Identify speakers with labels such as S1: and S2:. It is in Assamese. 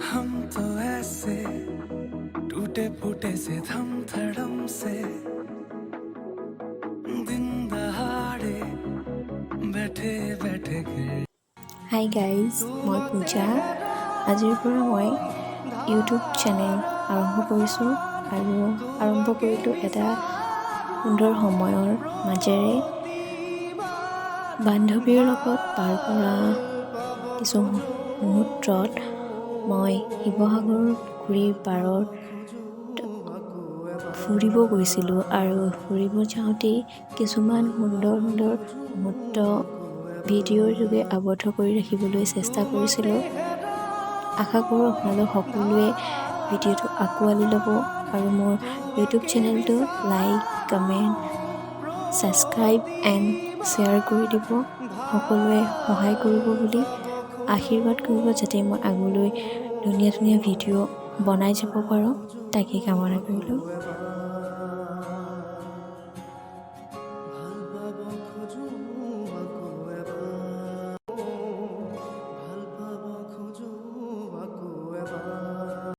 S1: हम तो ऐसे टूटे फूटे से धम धड़म से दिन दहाड़े बैठे बैठे गिर।
S2: হাই গাইজ, মই পূজা। আজিৰ পৰা মই ইউটিউব চেনেল আৰম্ভ কৰিছোঁ আৰু আৰম্ভ কৰিলোঁ এটা সুন্দৰ সময়ৰ মাজেৰে। বান্ধৱীৰ লগত পাৰ কৰা কিছু মুহূৰ্তত মই শিৱসাগৰ পুখুৰীৰ পাৰত ফুৰিব গৈছিলোঁ আৰু ফুৰিব যাওঁতেই কিছুমান সুন্দৰ সুন্দৰ মুহূৰ্ত ভিডিঅ'ৰ যোগে আবদ্ধ কৰি ৰাখিবলৈ চেষ্টা কৰিছিলোঁ। আশা কৰোঁ আপোনালোক সকলোৱে ভিডিঅ'টো আঁকোৱালি ল'ব আৰু মোৰ ইউটিউব চেনেলটো like, comment, subscribe and share কৰি দিব। সকলোৱে সহায় কৰিব বুলি আশীৰ্বাদ কৰিব, যাতে মই আগলৈ ধুনীয়া ধুনীয়া ভিডিঅ' বনাই যাব পাৰোঁ, তাকে কামনা কৰিলোঁ।